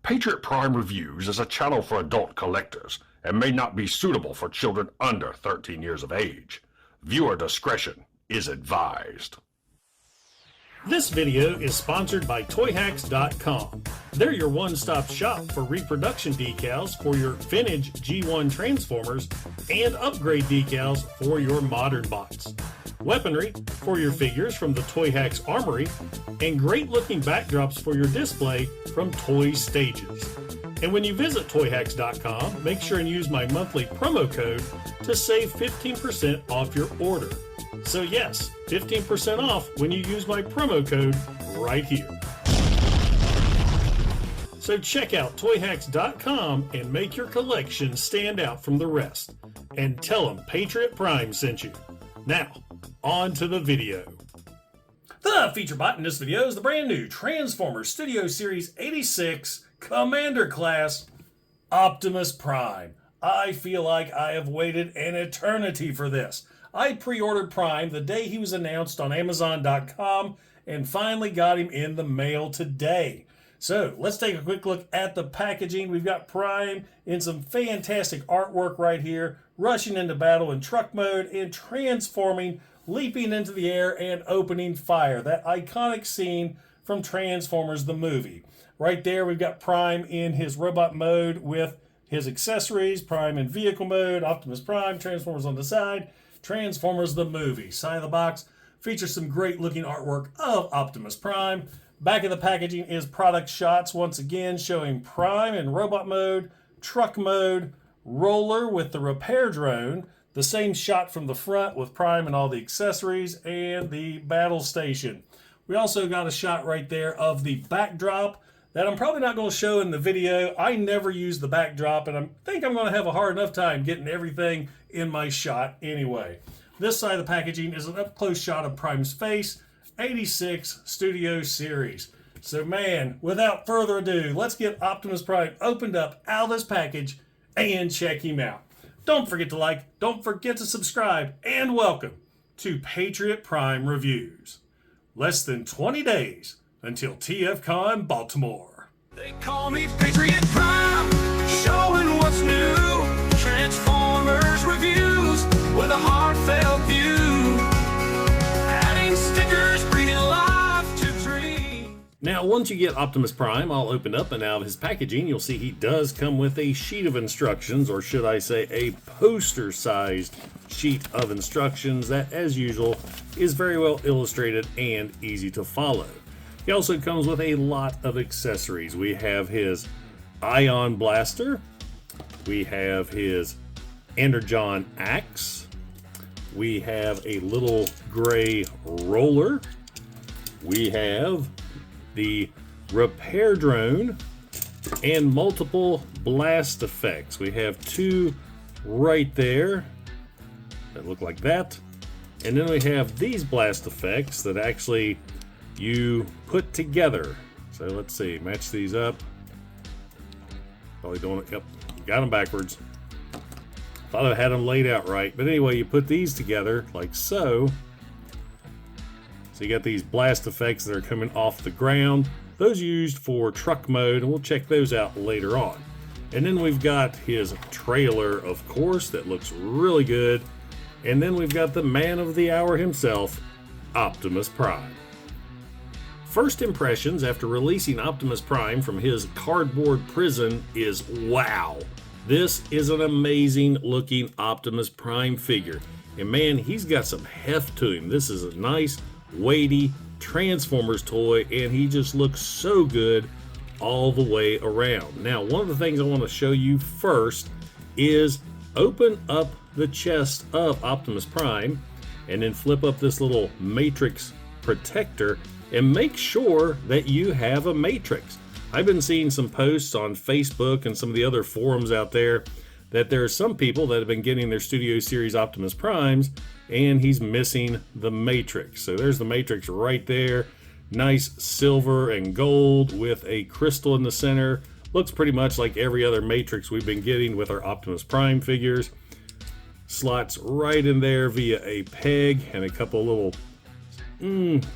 Patriot Prime Reviews is a channel for adult collectors and may not be suitable for children under 13 years of age. Viewer discretion is advised. This video is sponsored by Toyhax.com. They're your one-stop shop for reproduction decals for your vintage G1 Transformers and upgrade decals for your modern bots. Weaponry for your figures from the Toyhax Armory, and great-looking backdrops for your display from Toy Stages. And when you visit Toyhax.com, make sure and use my monthly promo code to save 15% off your order. So yes, 15% off when you use my promo code right here. So check out Toyhax.com and make your collection stand out from the rest. And tell them Patriot Prime sent you. Now, on to the video. The feature bot in this video is the brand new Transformers Studio Series 86 Commander Class Optimus Prime. I feel like I have waited an eternity for this. I pre-ordered Prime the day he was announced on Amazon.com and finally got him in the mail today. So let's take a quick look at the packaging. We've got Prime in some fantastic artwork right here, rushing into battle in truck mode and transforming, leaping into the air and opening fire. That iconic scene from Transformers the movie. Right there we've got Prime in his robot mode with his accessories, Prime in vehicle mode, Optimus Prime, Transformers on the side, Transformers the movie. Side of the box features some great looking artwork of Optimus Prime. Back of the packaging is product shots once again showing Prime in robot mode, truck mode, roller with the repair drone, the same shot from the front with Prime and all the accessories, and the battle station. We also got a shot right there of the backdrop that I'm probably not going to show in the video. I never use the backdrop, and I think I'm going to have a hard enough time getting everything in my shot anyway. This side of the packaging is an up-close shot of Prime's face, 86 Studio Series. So man, without further ado, let's get Optimus Prime opened up out of this package and check him out. Don't forget to like, don't forget to subscribe, and welcome to Patriot Prime Reviews. Less than 20 days until TFCon Baltimore. They call me Patriot Prime, showing what's new. Transformers reviews with a heartfelt view. Adding stickers, breathing life to dreams. Now, once you get Optimus Prime all opened up and out of his packaging, you'll see he does come with a sheet of instructions, or should I say a poster-sized sheet of instructions that, as usual, is very well illustrated and easy to follow. He also comes with a lot of accessories. We have his Ion Blaster, we have his Energon Axe, we have a little gray roller, we have the repair drone, and multiple blast effects. We have two right there that look like that, and then we have these blast effects that actually you put together. So let's see, match these up. Probably doing it, yep, got them backwards. Thought I had them laid out right, but anyway, you put these together like so. So you got these blast effects that are coming off the ground. Those used for truck mode, and we'll check those out later on. And then we've got his trailer, of course, that looks really good. And then we've got the man of the hour himself, Optimus Prime. First impressions after releasing Optimus Prime from his cardboard prison is wow. This is an amazing looking Optimus Prime figure. And man, he's got some heft to him. This is a nice, weighty Transformers toy, and he just looks so good all the way around. Now, one of the things I want to show you first is open up the chest of Optimus Prime and then flip up this little matrix protector and make sure that you have a matrix. I've been seeing some posts on Facebook and some of the other forums out there that there are some people that have been getting their Studio Series Optimus Primes and he's missing the matrix. So there's the matrix right there. Nice silver and gold with a crystal in the center. Looks pretty much like every other matrix we've been getting with our Optimus Prime figures. Slots right in there via a peg and a couple of little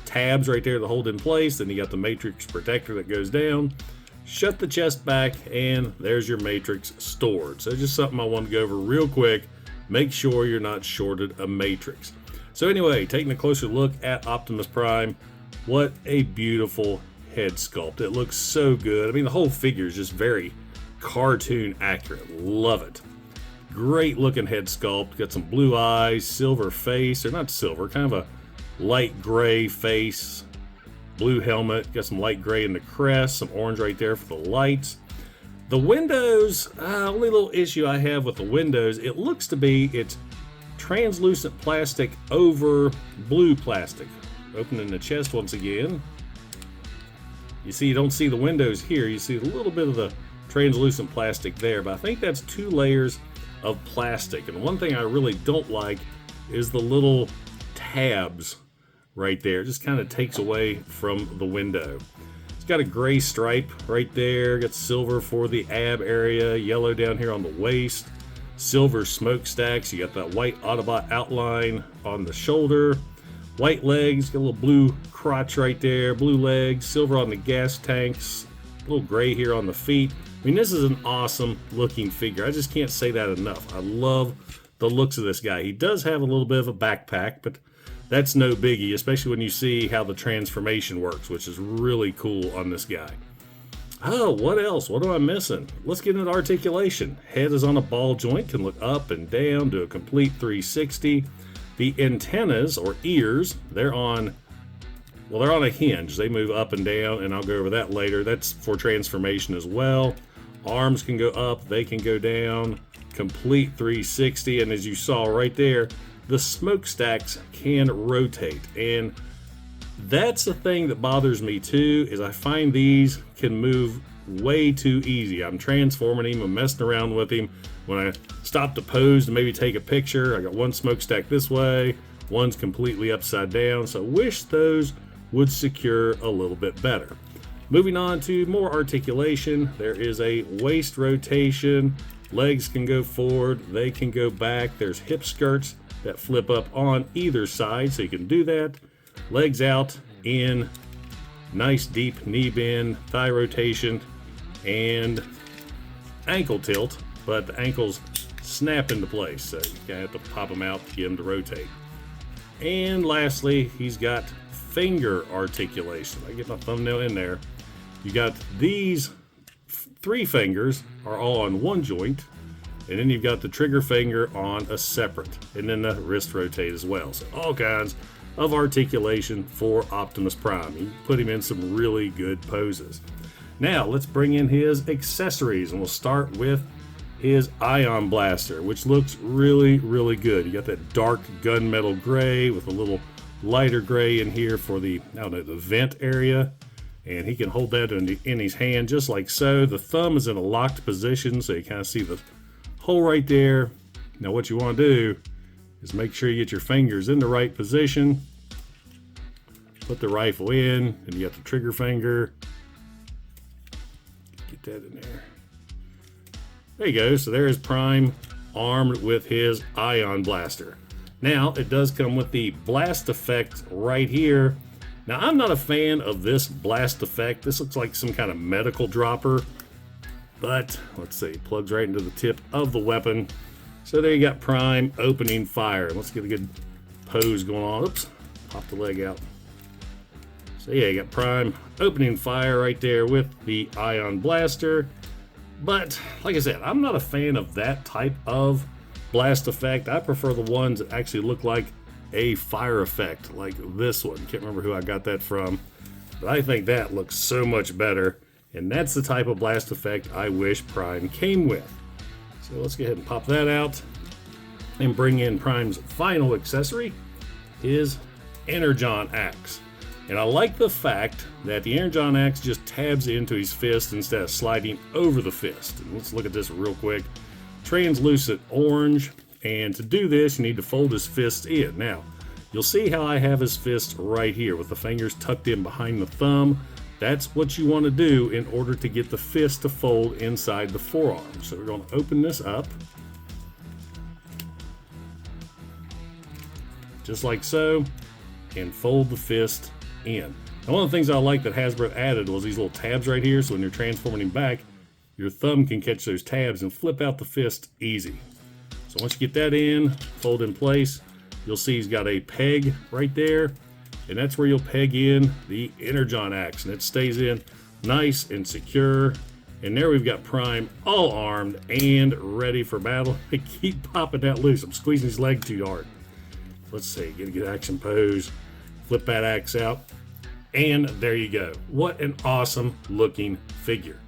tabs right there to hold in place. Then you got the matrix protector that goes down. Shut the chest back, and there's your matrix stored. So just something I want to go over real quick. Make sure you're not shorted a matrix. So anyway, taking a closer look at Optimus Prime, what a beautiful head sculpt. It looks so good. I mean, the whole figure is just very cartoon accurate. Love it. Great looking head sculpt. Got some blue eyes, silver face, or not silver, kind of a light gray face. Blue helmet, got some light gray in the crest, some orange right there for the lights. The windows, only little issue I have with the windows, it looks to be it's translucent plastic over blue plastic. Opening the chest once again. You see, you don't see the windows here, you see a little bit of the translucent plastic there, but I think that's 2 layers of plastic. And one thing I really don't like is the little tabs right there. It just kind of takes away from the window. It's got a gray stripe right there, got silver for the ab area, yellow down here on the waist, silver smokestacks. You got that white Autobot outline on the shoulder, white legs, got a little blue crotch right there, blue legs, silver on the gas tanks, a little gray here on the feet. I mean, this is an awesome looking figure. I just can't say that enough. I love the looks of this guy. He does have a little bit of a backpack, but that's no biggie, especially when you see how the transformation works, which is really cool on this guy. Oh, what else? What am I missing? Let's get into articulation. Head is on a ball joint, can look up and down, do a complete 360. The antennas, or ears, they're on a hinge. They move up and down, and I'll go over that later. That's for transformation as well. Arms can go up, they can go down. Complete 360, and as you saw right there, the smokestacks can rotate, and that's the thing that bothers me too, is I find these can move way too easy. I'm transforming him, I'm messing around with him. When I stop to pose to maybe take a picture, I got one smokestack this way, one's completely upside down, so I wish those would secure a little bit better. Moving on to more articulation, there is a waist rotation, legs can go forward, they can go back, there's hip skirts that flip up on either side, so you can do that. Legs out in, nice deep knee bend, thigh rotation, and ankle tilt, but the ankles snap into place, so you kind of have to pop them out to get them to rotate. And lastly, he's got finger articulation. I get my thumbnail in there. You got these 3 fingers are all on one joint, and then you've got the trigger finger on a separate, and then the wrist rotate as well. So all kinds of articulation for Optimus Prime. You can put him in some really good poses. Now let's bring in his accessories, and we'll start with his ion blaster, which looks really, really good. You got that dark gunmetal gray with a little lighter gray in here for the, I don't know, the vent area. And he can hold that in his hand just like so. The thumb is in a locked position, so you kind of see the hole right there. Now what you want to do is make sure you get your fingers in the right position. Put the rifle in, and you got the trigger finger. Get that in there. There you go. So there is Prime armed with his ion blaster. Now it does come with the blast effect right here. Now I'm not a fan of this blast effect. This looks like some kind of medical dropper. But let's see, plugs right into the tip of the weapon. So there you got Prime opening fire. Let's get a good pose going on. Oops, pop the leg out. So yeah, you got Prime opening fire right there with the ion blaster. But like I said, I'm not a fan of that type of blast effect. I prefer the ones that actually look like a fire effect, like this one. Can't remember who I got that from, but I think that looks so much better. And that's the type of blast effect I wish Prime came with. So let's go ahead and pop that out and bring in Prime's final accessory, his Energon axe. And I like the fact that the Energon axe just tabs into his fist instead of sliding over the fist. And let's look at this real quick. Translucent orange, and to do this you need to fold his fist in. Now you'll see how I have his fist right here with the fingers tucked in behind the thumb. That's what you want to do in order to get the fist to fold inside the forearm. So we're going to open this up just like so and fold the fist in. Now, one of the things I like that Hasbro added was these little tabs right here, so when you're transforming him back, your thumb can catch those tabs and flip out the fist easy. So once you get that in, fold in place, you'll see he's got a peg right there, and that's where you'll peg in the Energon axe, and it stays in nice and secure. And there we've got Prime all armed and ready for battle. I keep popping that loose. I'm squeezing his leg too hard. Let's see, get a good action pose, flip that axe out, and there you go. What an awesome looking figure.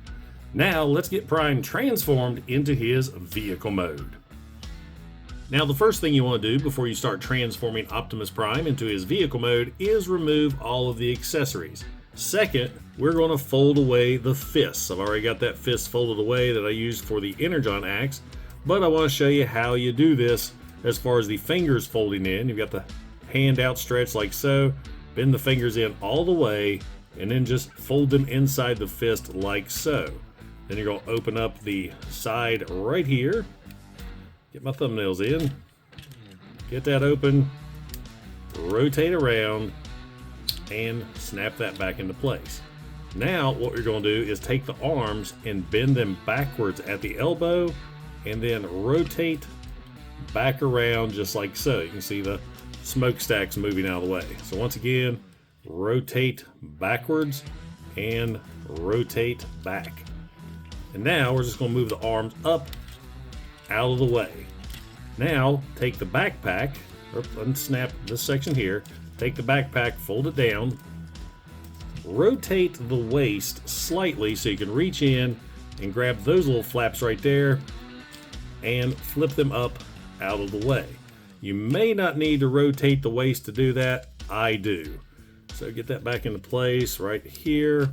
Now let's get Prime transformed into his vehicle mode. Now the first thing you want to do before you start transforming Optimus Prime into his vehicle mode is remove all of the accessories. Second, we're going to fold away the fists. I've already got that fist folded away that I used for the Energon axe, but I want to show you how you do this as far as the fingers folding in. You've got the hand outstretched like so, bend the fingers in all the way, and then just fold them inside the fist like so. Then you're going to open up the side right here, get my thumbnails in, get that open, rotate around, and snap that back into place. Now what we're going to do is take the arms and bend them backwards at the elbow and then rotate back around just like so. You can see the smokestacks moving out of the way. So once again, rotate backwards and rotate back. And now we're just going to move the arms up out of the way. Now take the backpack, unsnap this section here, take the backpack, fold it down, rotate the waist slightly so you can reach in and grab those little flaps right there and flip them up out of the way. You may not need to rotate the waist to do that. I do. So get that back into place right here.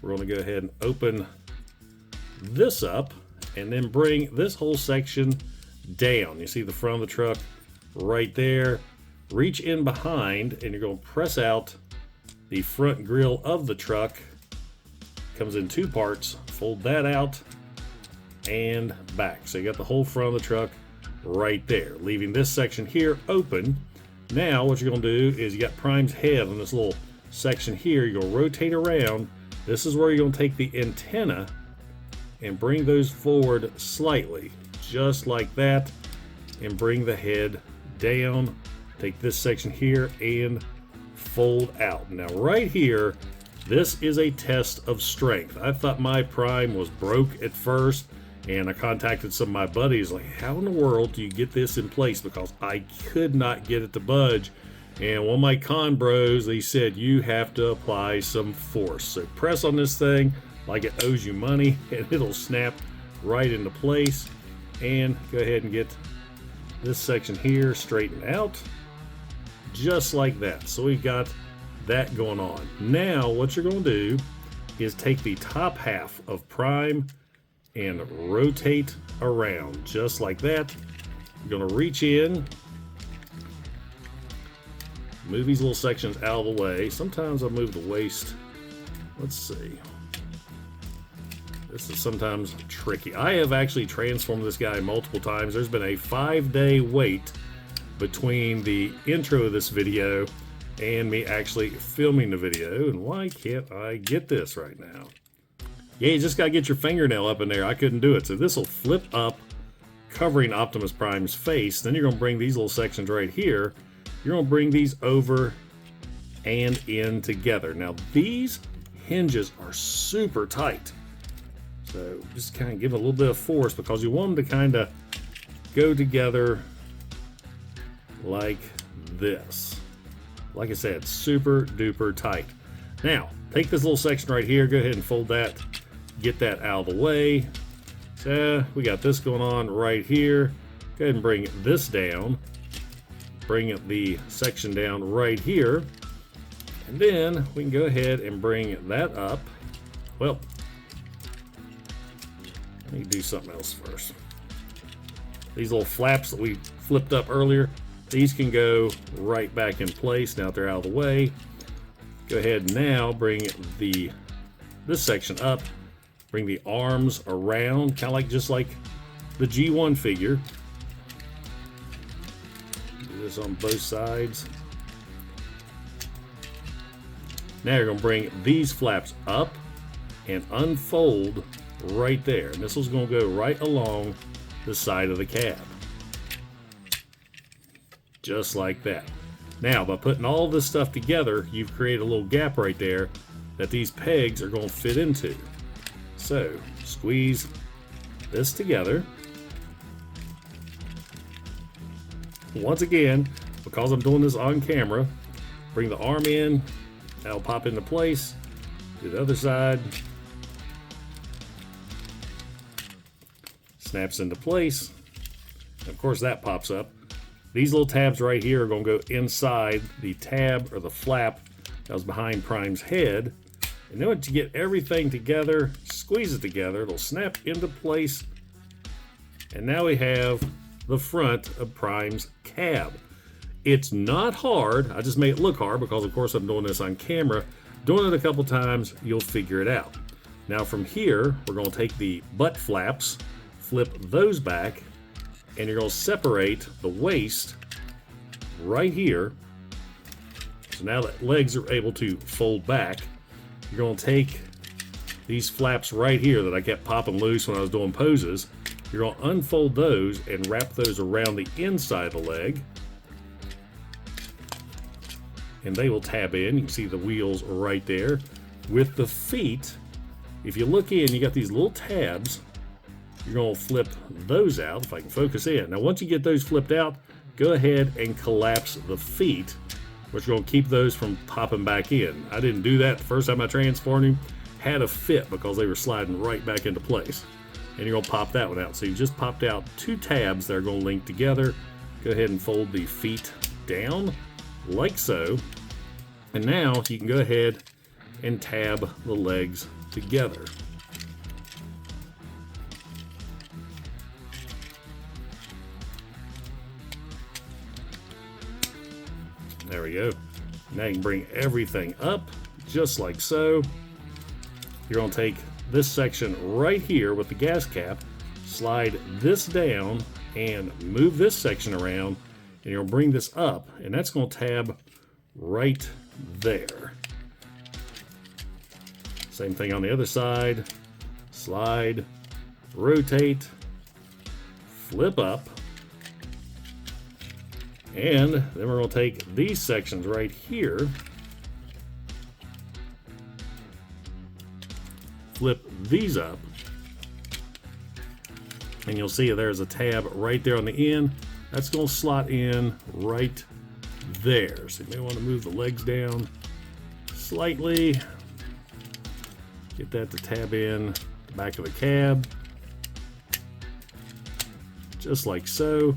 We're going to go ahead and open this up and then bring this whole section down. You see the front of the truck right there. Reach in behind and you're going to press out the front grille of the truck. Comes in two parts. Fold that out and back. So you got the whole front of the truck right there, leaving this section here open. Now what you're going to do is you got Prime's head on this little section here. You're going to rotate around. This is where you're going to take the antenna and bring those forward slightly, just like that, and bring the head down. Take this section here and fold out. Now right here, this is a test of strength. I thought my Prime was broke at first, and I contacted some of my buddies like, how in the world do you get this in place? Because I could not get it to budge. And one of my con bros, they said you have to apply some force. So press on this thing like it owes you money and it'll snap right into place. And go ahead and get this section here straightened out just like that. So we've got that going on. Now what you're going to do is take the top half of Prime and rotate around just like that. You're going to reach in, move these little sections out of the way. Sometimes I'll move the waist. Let's see. This is sometimes tricky. I have actually transformed this guy multiple times. There's been a 5-day wait between the intro of this video and me actually filming the video. And why can't I get this right now? Yeah, you just got to get your fingernail up in there. I couldn't do it. So this will flip up, covering Optimus Prime's face. Then you're going to bring these little sections right here. You're going to bring these over and in together. Now, these hinges are super tight. So just kind of give it a little bit of force because you want them to kind of go together like this. Like I said, super duper tight. Now, take this little section right here. Go ahead and fold that. Get that out of the way. So we got this going on right here. Go ahead and bring this down. Bring the section down right here. And then we can go ahead and bring that up. Well, let me do something else first. These little flaps that we flipped up earlier, these can go right back in place now that they're out of the way. Go ahead and now bring this section up. Bring the arms around, kind of like just like the G1 figure. Do this on both sides. Now you're going to bring these flaps up and unfold right there. And this is going to go right along the side of the cab. Just like that. Now, by putting all this stuff together, you've created a little gap right there that these pegs are going to fit into. So, squeeze this together. Once again, because I'm doing this on camera, bring the arm in, that'll pop into place. Do the other side. Snaps into place. And of course, that pops up. These little tabs right here are going to go inside the tab or the flap that was behind Prime's head. And then once you get everything together, squeeze it together, it'll snap into place. And now we have the front of Prime's cab. It's not hard. I just made it look hard because, of course, I'm doing this on camera. Doing it a couple times, you'll figure it out. Now from here, we're going to take the butt flaps, flip those back, and you're going to separate the waist right here. So now that legs are able to fold back, you're going to take these flaps right here that I kept popping loose when I was doing poses. You're going to unfold those and wrap those around the inside of the leg. And they will tab in. You can see the wheels right there. With the feet, if you look in, you got these little tabs. You're going to flip those out, if I can focus in. Now, once you get those flipped out, go ahead and collapse the feet, which are going to keep those from popping back in. I didn't do that the first time I transformed him. Had a fit because they were sliding right back into place. And you're going to pop that one out. So you just popped out two tabs that are going to link together. Go ahead and fold the feet down like so. And now you can go ahead and tab the legs together. There we go. Now you can bring everything up just like so. You're going to take this section right here with the gas cap, slide this down and move this section around, and you'll bring this up, and that's going to tab right there. Same thing on the other side. Slide, rotate, flip up, and then we're going to take these sections right here, flip these up, and you'll see there's a tab right there on the end. That's going to slot in right there. So you may want to move the legs down slightly. Get that to tab in the back of the cab. Just like so.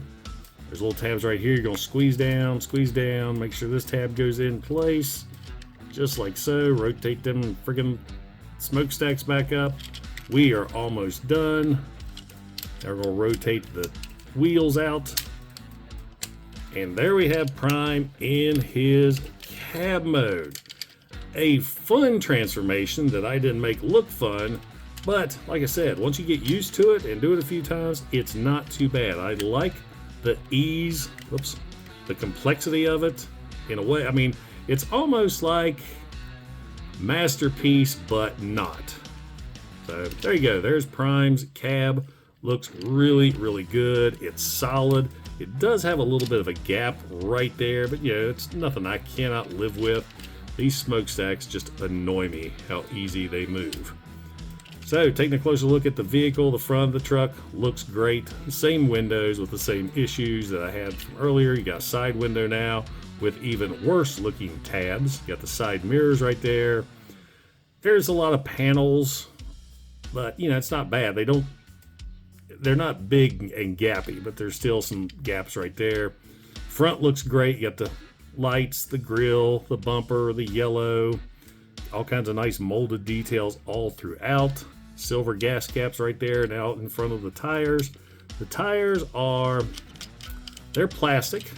There's little tabs right here. You're going to squeeze down, make sure this tab goes in place. Just like so. Rotate them friggin' smokestacks back up. We are almost done. Now we're going to rotate the wheels out. And there we have Prime in his cab mode. A fun transformation that I didn't make look fun, but like I said, once you get used to it and do it a few times, it's not too bad. I like the ease, the complexity of it in a way. I mean, it's almost like Masterpiece, but not. So there you go. There's Prime's cab. Looks really, really good. It's solid. It does have a little bit of a gap right there, but yeah, it's nothing I cannot live with. These smokestacks just annoy me how easy they move. So taking a closer look at the vehicle, the front of the truck looks great. Same windows with the same issues that I had from earlier. You got a side window now with even worse looking tabs. You got the side mirrors right there. There's a lot of panels, but you know, it's not bad. They're not big and gappy, but there's still some gaps right there. Front looks great. You got the lights, the grille, the bumper, the yellow, all kinds of nice molded details all throughout. Silver gas caps right there and out in front of the tires. The tires they're plastic,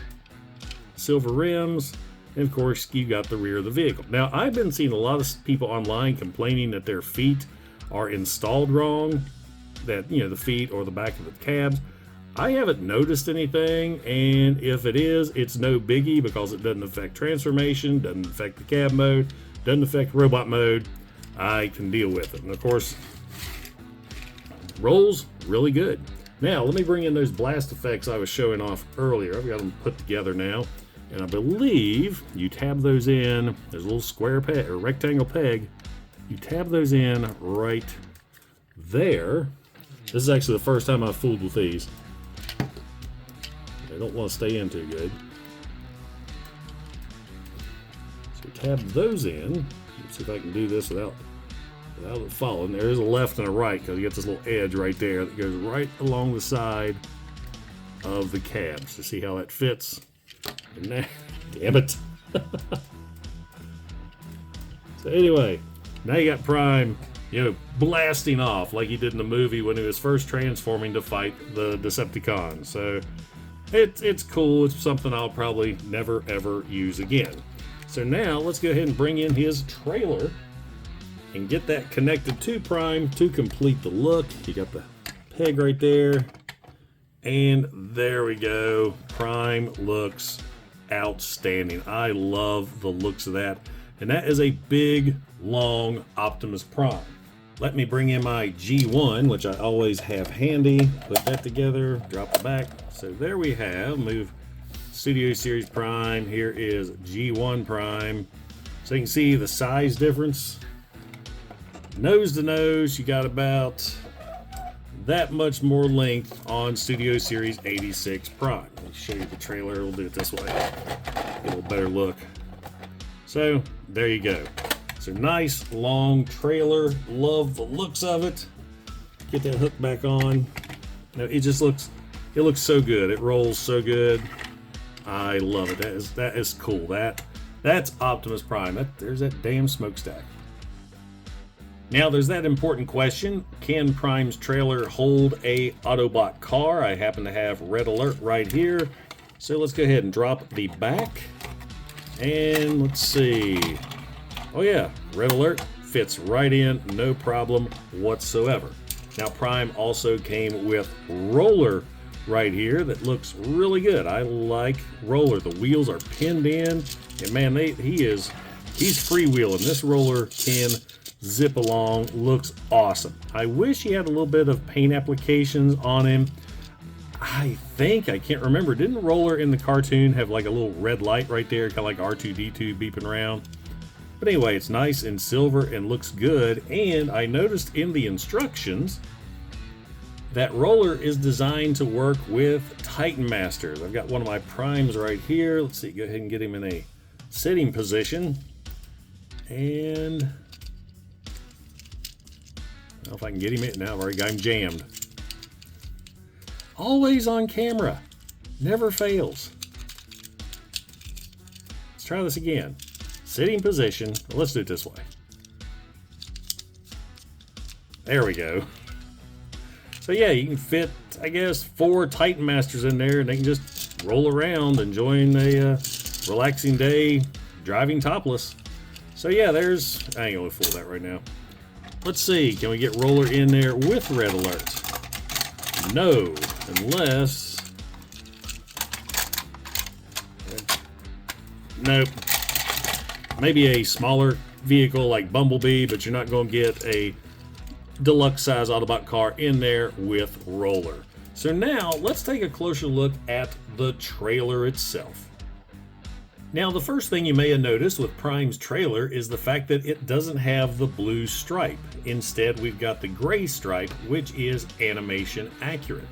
silver rims, and of course you got the rear of the vehicle. Now I've been seeing a lot of people online complaining that their feet are installed wrong, that you know, the feet or the back of the cabs. I haven't noticed anything, and if it is, it's no biggie because it doesn't affect transformation, doesn't affect the cab mode. doesn't affect robot mode. I can deal with it. And of course, rolls really good. Now, let me bring in those blast effects I was showing off earlier. I've got them put together now. And I believe you tab those in. There's a little square peg or rectangle peg. You tab those in right there. This is actually the first time I've fooled with these. They don't want to stay in too good. So tab those in. Let's see if I can do this without it falling. There is a left and a right because you get this little edge right there that goes right along the side of the cab. So see how that fits? And now, damn it. So anyway, now you got Prime, blasting off like he did in the movie when he was first transforming to fight the Decepticons. So it's cool. It's something I'll probably never ever use again. So now let's go ahead and bring in his trailer and get that connected to Prime to complete the look. You got the peg right there. And there we go. Prime looks outstanding. I love the looks of that. And that is a big, long Optimus Prime. Let me bring in my G1, which I always have handy. Put that together, drop it back. So there we have, move Studio Series Prime. Here is G1 Prime. So you can see the size difference. Nose to nose, you got about that much more length on Studio Series 86 Prime. Let me show you the trailer. We'll do it this way. Get a little better look. So there you go. So nice long trailer. Love the looks of it. Get that hook back on. Now it just looks, it looks so good. It rolls so good. I love it. That is cool. That's Optimus Prime. There's that damn smokestack. Now there's that important question. Can Prime's trailer hold a Autobot car? I happen to have red alert right here. So let's go ahead and drop the back. And let's see. Oh yeah, red alert fits right in, no problem whatsoever. Now Prime also came with roller right here that looks really good. I like roller. The wheels are pinned in, and man, he's freewheeling. This roller can zip along, looks awesome. I wish he had a little bit of paint applications on him. I can't remember, didn't Roller in the cartoon have like a little red light right there, kind of like R2-D2 beeping around? But anyway, it's nice and silver and looks good. And I noticed in the instructions that Roller is designed to work with Titan Masters. I've got one of my Primes right here. Let's see, go ahead and get him in a sitting position. And I don't know if I can get him in. Now I've already got him jammed. Always on camera. Never fails. Let's try this again. Sitting position. Well, let's do it this way. There we go. So yeah, you can fit, I guess, 4 Titan Masters in there, and they can just roll around enjoying a relaxing day driving topless. So yeah, I ain't gonna fool that right now. Let's see, can we get Roller in there with red alert? No, unless... Nope. Maybe a smaller vehicle like Bumblebee, but you're not going to get a deluxe size Autobot car in there with Roller. So now let's take a closer look at the trailer itself. Now the first thing you may have noticed with Prime's trailer is the fact that it doesn't have the blue stripe. Instead, we've got the gray stripe, which is animation accurate.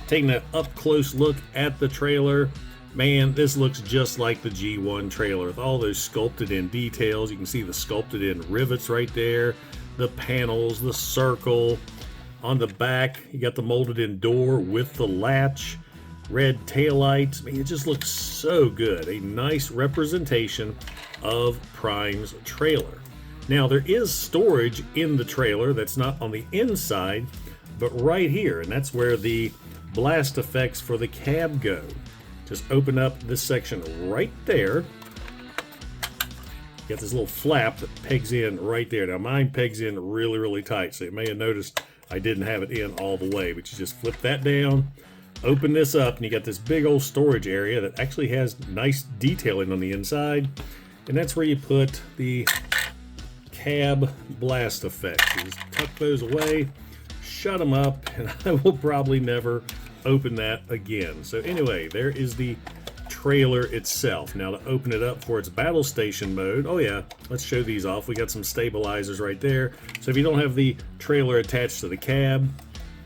Taking an up close look at the trailer, man, this looks just like the G1 trailer with all those sculpted in details. You can see the sculpted in rivets right there, the panels, the circle. On the back, you got the molded in door with the latch, red taillights. I mean, it just looks so good. A nice representation of Prime's trailer. Now, there is storage in the trailer that's not on the inside, but right here, and that's where the blast effects for the cab go. Just open up this section right there. You got this little flap that pegs in right there. Now mine pegs in really, really tight, so you may have noticed I didn't have it in all the way, but you just flip that down, open this up, and you got this big old storage area that actually has nice detailing on the inside. And that's where you put the cab blast effects. You just tuck those away, shut them up, and I will probably never open that again. So anyway, there is the trailer itself. Now to open it up for its battle station mode, oh yeah, let's show these off. We got some stabilizers right there. So if you don't have the trailer attached to the cab,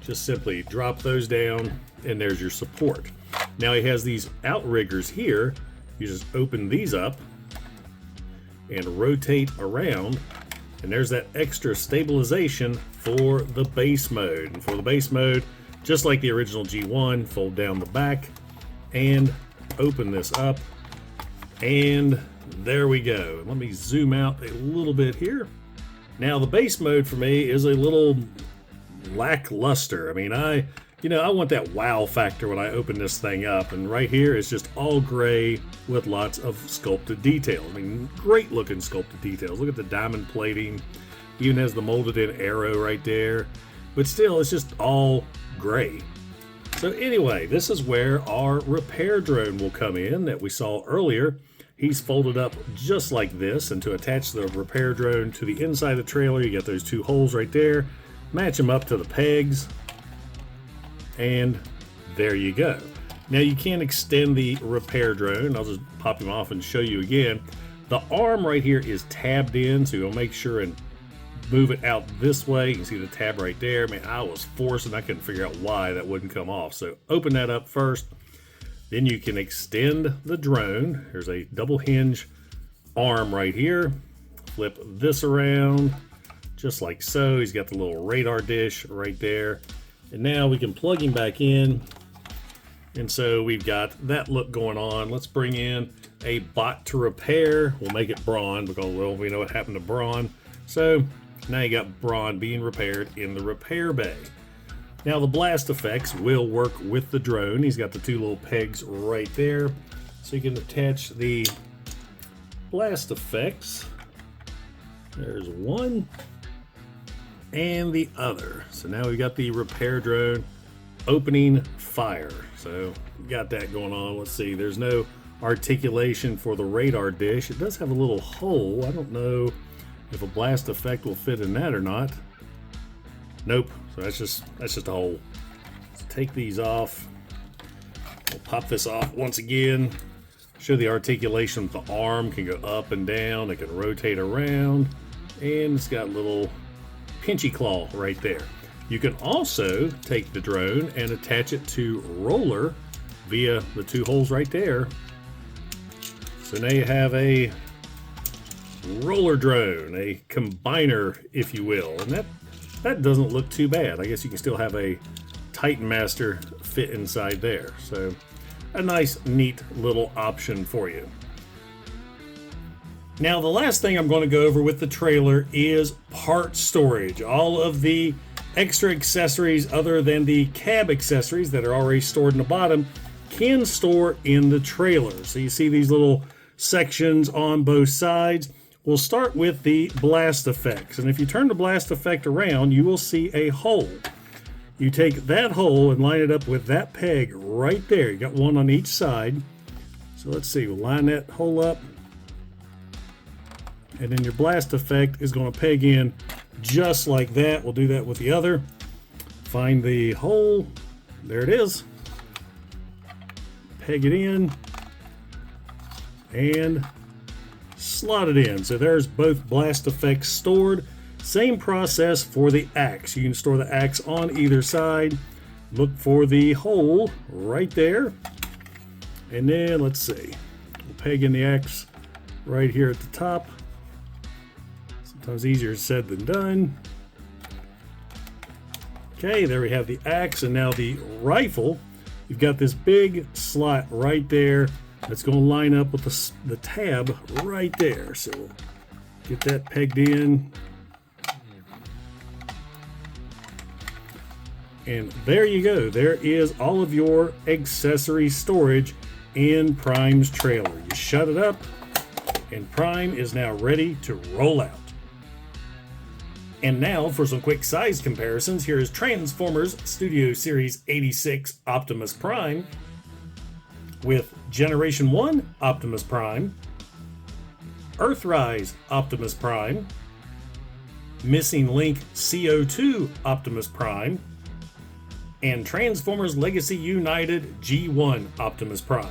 just simply drop those down and there's your support. Now he has these outriggers here. You just open these up and rotate around, and there's that extra stabilization for the base mode. And for the base mode, just like the original G1, fold down the back and open this up, and there we go. Let me zoom out a little bit here. Now the base mode for me is a little lackluster. I mean, I want that wow factor when I open this thing up, and right here it's just all gray with lots of sculpted details. I mean, great looking sculpted details. Look at the diamond plating, even has the molded in arrow right there, but still it's just all gray. So anyway, this is where our repair drone will come in that we saw earlier. He's folded up just like this, and to attach the repair drone to the inside of the trailer, you got those two holes right there. Match them up to the pegs, and there you go. Now you can extend the repair drone. I'll just pop him off and show you again. The arm right here is tabbed in, so you'll make sure and move it out this way. You can see the tab right there. Man, I was forced and I couldn't figure out why that wouldn't come off. So open that up first. Then you can extend the drone. There's a double hinge arm right here. Flip this around just like so. He's got the little radar dish right there. And now we can plug him back in. And so we've got that look going on. Let's bring in a bot to repair. We'll make it Brawn because, well, we know what happened to Brawn. So now you got Brawn being repaired in the repair bay. Now the blast effects will work with the drone. He's got the two little pegs right there. So you can attach the blast effects. There's one and the other. So now we've got the repair drone opening fire. So we got that going on. Let's see, there's no articulation for the radar dish. It does have a little hole. I don't know if a blast effect will fit in that or not. Nope. So that's just a hole. Let's take these off. We'll pop this off once again. Show the articulation. The arm can go up and down. It can rotate around, and it's got a little pinchy claw right there. You can also take the drone and attach it to roller via the two holes right there. So now you have a roller drone, a combiner, if you will, and that doesn't look too bad. I guess you can still have a Titan Master fit inside there. So a nice, neat little option for you. Now the last thing I'm going to go over with the trailer is part storage. All of the extra accessories other than the cab accessories that are already stored in the bottom can store in the trailer. So you see these little sections on both sides. We'll start with the blast effects, and if you turn the blast effect around, you will see a hole. You take that hole and line it up with that peg right there. You got one on each side. So let's see, we'll line that hole up, and then your blast effect is going to peg in just like that. We'll do that with the other. Find the hole. There it is. Peg it in and slot it in. So there's both blast effects stored. Same process for the axe. You can store the axe on either side. Look for the hole right there. And then let's see. We'll peg in the axe right here at the top. Sometimes easier said than done. Okay, there we have the axe, and now the rifle. You've got this big slot right there that's going to line up with the tab right there. So we'll get that pegged in. And there you go. There is all of your accessory storage in Prime's trailer. You shut it up, and Prime is now ready to roll out. And now for some quick size comparisons, here is Transformers Studio Series 86 Optimus Prime with Generation 1 Optimus Prime, Earthrise Optimus Prime, Missing Link CO2 Optimus Prime, and Transformers Legacy United G1 Optimus Prime.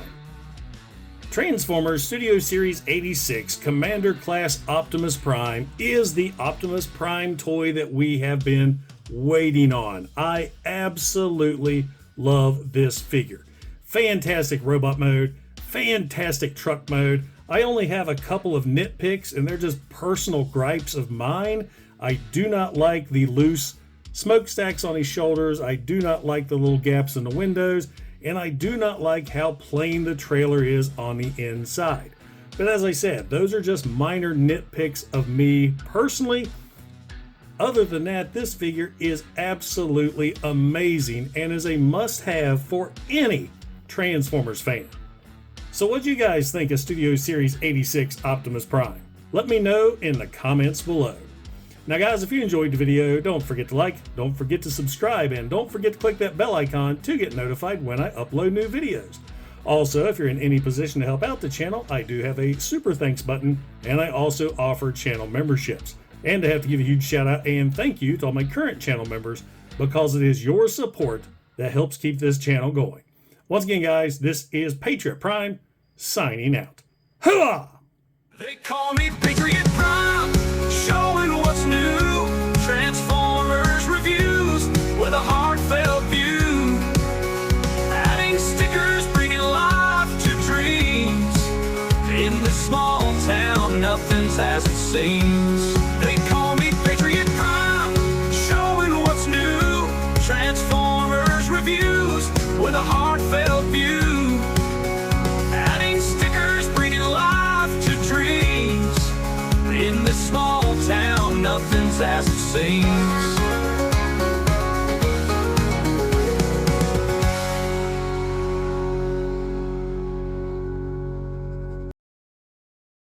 Transformers Studio Series 86 Commander Class Optimus Prime is the Optimus Prime toy that we have been waiting on. I absolutely love this figure. Fantastic robot mode, fantastic truck mode. I only have a couple of nitpicks, and they're just personal gripes of mine. I do not like the loose smokestacks on his shoulders. I do not like the little gaps in the windows. And I do not like how plain the trailer is on the inside. But as I said, those are just minor nitpicks of me personally. Other than that, this figure is absolutely amazing and is a must-have for any Transformers fan. So what do you guys think of Studio Series 86 Optimus Prime? Let me know in the comments below. Now guys, if you enjoyed the video, don't forget to like, don't forget to subscribe, and don't forget to click that bell icon to get notified when I upload new videos. Also, if you're in any position to help out the channel, I do have a super thanks button, and I also offer channel memberships. And I have to give a huge shout out and thank you to all my current channel members, because it is your support that helps keep this channel going. Once again guys, this is Patriot Prime, signing out. Hooah! They call me Patriot Prime, showing what's new. Transformers reviews with a heartfelt view. Adding stickers, bringing life to dreams. In this small town, nothing's as it seems. They call me Patriot Prime, showing what's new. Transformers reviews with a heartfelt view. Adding stickers, bringing life to dreams. In this small town, nothing's as it seems.